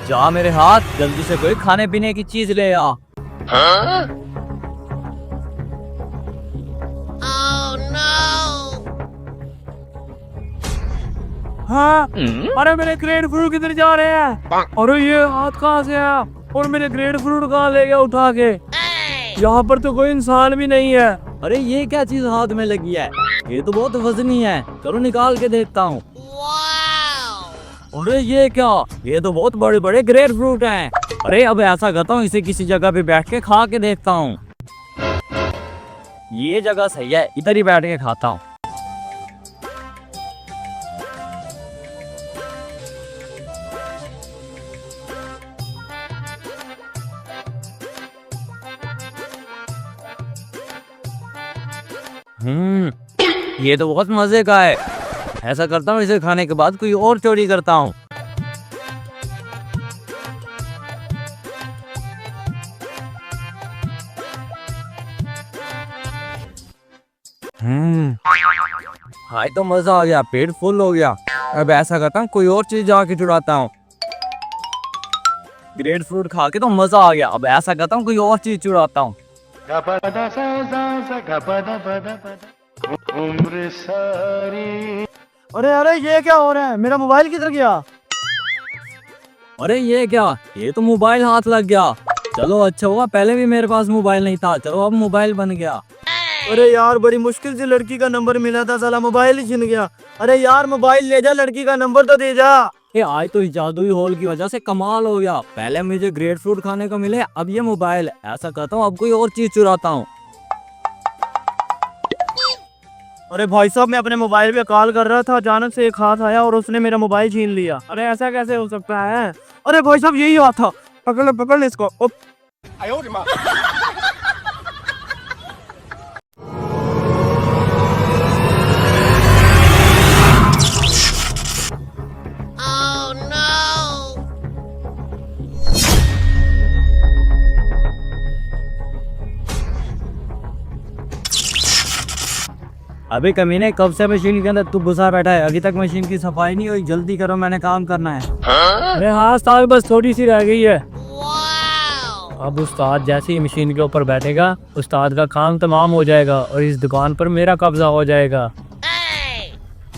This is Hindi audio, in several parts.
जा मेरे हाथ, जल्दी से कोई खाने पीने की चीज ले आ। हाँ, अरे मेरे ग्रेट फ्रूट किधर जा रहे हैं? अरे ये हाथ कहाँ से आया? और मेरे ग्रेट फ्रूट कहाँ ले गया उठा के? यहाँ पर तो कोई इंसान भी नहीं है। अरे ये क्या चीज हाथ में लगी है? ये तो बहुत वजनी है, चलो निकाल के देखता हूँ। अरे ये क्या? ये तो बहुत बड़े बड़े ग्रेट फ्रूट हैं। अरे अब ऐसा करता हूँ, इसे किसी जगह पे बैठ के खा के देखता हूँ। ये जगह सही है, इधर ही बैठ के खाता हूँ। ये तो बहुत मजे का है। ऐसा करता हूँ, इसे खाने के बाद कोई और चोरी करता हूँ। हाय तो मजा आ गया, पेट फुल हो गया। अब ऐसा करता हूँ, कोई और चीज जाके चुराता हूँ। ग्रेट फ्रूट खा के तो मजा आ गया, अब ऐसा करता हूँ, कोई और चीज चुराता हूँ। उम्र सारी। अरे अरे ये क्या हो रहा है? मेरा मोबाइल किधर गया? अरे ये क्या? ये तो मोबाइल हाथ लग गया। चलो अच्छा हुआ, पहले भी मेरे पास मोबाइल नहीं था। चलो अब मोबाइल बन गया। अरे यार, बड़ी मुश्किल से लड़की का नंबर मिला था, साला मोबाइल ही छिन गया। अरे यार, मोबाइल ले जा, लड़की का नंबर तो दे जा। ये आज तो इस जादुई हॉल की वजह से कमाल हो गया। पहले मुझे ग्रेट फ्रूट खाने को मिले, अब ये मोबाइल। ऐसा करता हूँ, अब कोई और चीज चुराता हूँ। अरे भाई साहब, मैं अपने मोबाइल पे कॉल कर रहा था, अचानक से एक हाथ आया और उसने मेरा मोबाइल छीन लिया। अरे ऐसा कैसे हो सकता है? अरे भाई साहब, यही हाथ था। पकड़ ले इसको। अभी कमीने, कब से मशीन के अंदर तू घुसा बैठा है? अभी तक मशीन की सफाई नहीं हुई। जल्दी करो, मैंने काम करना है। अरे हाँ उस्ताद, बस थोड़ी सी रह गई है। अब उस्ताद जैसे ही मशीन के ऊपर बैठेगा, उस्ताद का काम तमाम हो जाएगा और इस दुकान पर मेरा कब्जा हो जाएगा।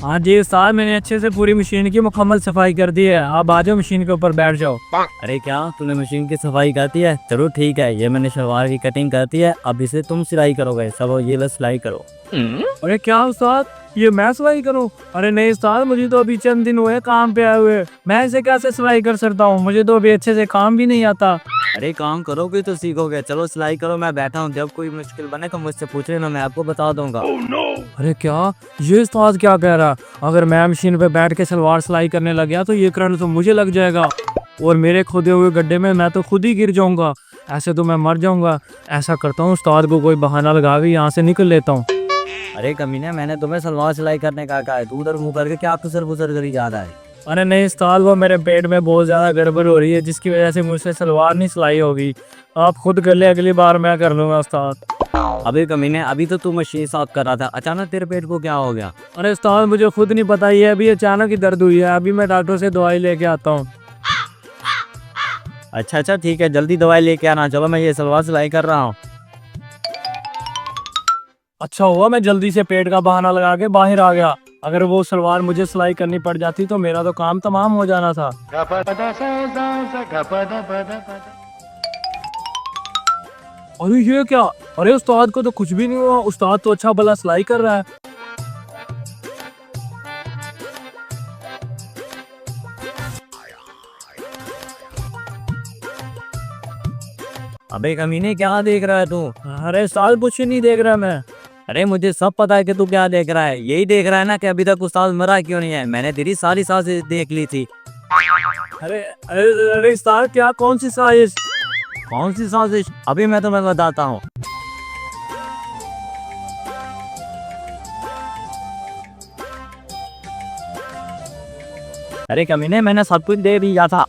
हाँ जी उस्ताद, मैंने अच्छे से पूरी मशीन की मुकम्मल सफाई कर दी है। आप आ जाओ, मशीन के ऊपर बैठ जाओ। अरे क्या तूने मशीन की सफाई करती है? चलो ठीक है, ये मैंने शलवार की कटिंग करती है। अब इसे तुम सिलाई करोगे। सब ये लो, सिलाई करो। अरे क्या उस्ताद, ये मैं सिलाई करूं? अरे नहीं उस्ताद, मुझे तो अभी चंद दिन हुए काम पे आए हुए, मैं इसे कैसे सिलाई कर सकता हूँ? मुझे तो अभी अच्छे से काम भी नहीं आता। अरे काम करोगे तो सीखोगे। चलो सिलाई करो, मैं बैठा हूँ। जब कोई मुश्किल बने तो मुझसे पूछ लेना, मैं आपको बता दूंगा। अरे क्या, ये उस्ताद क्या कह रहा? अगर मैं मशीन पे बैठ के सलवार सिलाई करने लग गया तो ये करंट तो मुझे लग जाएगा और मेरे खोदे हुए गड्ढे में मैं तो खुद ही गिर जाऊंगा। ऐसे तो मैं मर जाऊंगा। ऐसा करता हूँ, उस्ताद को कोई बहाना लगा के यहाँ से निकल लेता हूँ। अरे कमीने, मैंने तुम्हें सलवार सिलाई करने का कहा है, तू उधर मुंह करके क्या खुसर फुसर करी जा रहा है? अरे नहीं उस्ताद, वो मेरे पेट में बहुत ज्यादा गड़बड़ हो रही है, जिसकी वजह से मुझसे सलवार नहीं सिलाई होगी। आप खुद कर ले, अगली बार मैं कर लूंगा उस्ताद। अबे कमीने, अभी तो तू मशीन साफ कर रहा था, अचानक तेरे पेट को क्या हो गया? अरे उस्ताद, मुझे खुद नहीं पता, ये अभी अचानक ही दर्द हुई है। अभी मैं डॉक्टर से दवाई लेके आता हूँ। अच्छा ठीक है, जल्दी दवाई लेके आना। चलो मैं ये सलवार सिलाई कर रहा हूँ। अच्छा हुआ मैं जल्दी से पेट का बहाना लगा के बाहर आ गया। अगर वो सलवार मुझे सिलाई करनी पड़ जाती तो मेरा तो काम तमाम हो जाना था। अरे ये क्या? अरे उस्ताद को तो कुछ भी नहीं हुआ, उस्ताद तो अच्छा भला सिलाई कर रहा है। अबे कमीने, क्या देख रहा है तू? अरे उस्ताद, कुछ नहीं देख रहा मैं। अरे मुझे सब पता है कि तू क्या देख रहा है। यही देख रहा है ना कि अभी तक उस्ताद मरा क्यों नहीं है। मैंने तेरी सारी साजिश देख ली थी। अरे अरे अरे उस्ताद, क्या? कौन सी साजिश? कौन सी साजिश? अभी मैं तुम्हें बताता हूँ। अरे कमीने, मैंने सब कुछ दे दिया था।